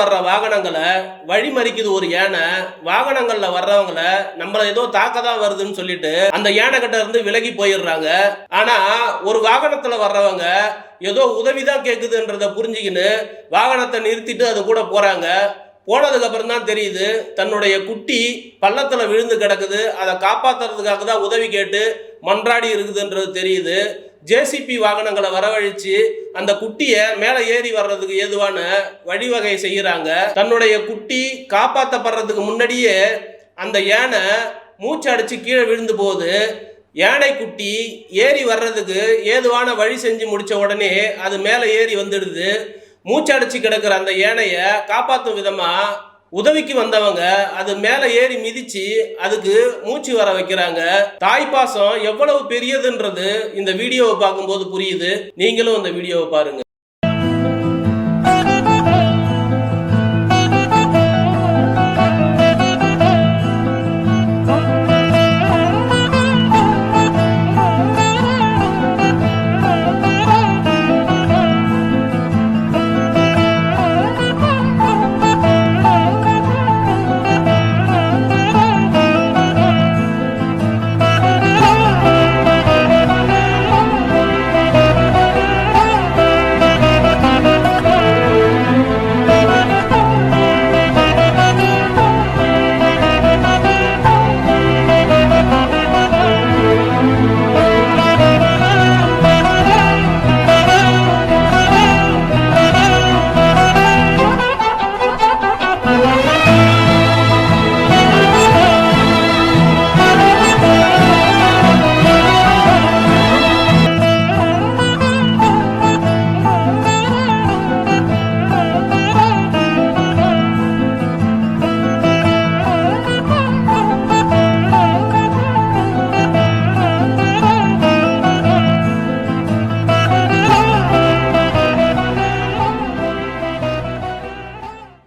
வர்ற வாகனங்களை வழிமறிக்குது ஒரு யானை. வாகனங்கள்ல வர்றவங்கள நம்மள ஏதோ தாக்கதான் வருதுன்னு சொல்லிட்டு அந்த யானை கிட்ட இருந்து விலகி போயிடுறாங்க. ஆனா ஒரு வாகனத்துல வர்றவங்க ஏதோ உதவிதான் கேக்குதுன்றத புரிஞ்சுக்கின்னு வாகனத்தை நிறுத்திட்டு அது கூட போறாங்க. போனதுக்கு அப்புறம் தான் தெரியுது தன்னுடைய குட்டி பள்ளத்துல விழுந்து கிடக்குது, அதை காப்பாத்துறதுக்காக தான் உதவி கேட்டு மன்றாடி இருக்குதுன்றது தெரியுது. ஜேசிபி வாகனங்களை வரவழைச்சு அந்த குட்டியை மேலே ஏறி வர்றதுக்கு ஏதுவான வழிவகை செய்யறாங்க. தன்னுடைய குட்டி காப்பாற்றப்படுறதுக்கு முன்னாடியே அந்த யானை மூச்சு அடிச்சு கீழே விழுந்து போகுது. யானை குட்டி ஏறி வர்றதுக்கு ஏதுவான வழி செஞ்சு முடிச்ச உடனே அது மேலே ஏறி வந்துடுது. மூச்சடைச்சு கிடக்கிற அந்த யானையை காப்பாற்றும் விதமா உதவிக்கு வந்தவங்க அது மேல ஏறி மிதிச்சு அதுக்கு மூச்சு வர வைக்கிறாங்க. தாய்ப்பாசம் எவ்வளவு பெரியதுன்றது இந்த வீடியோவை பார்க்கும்போது புரியுது. நீங்களும் இந்த வீடியோவை பாருங்க.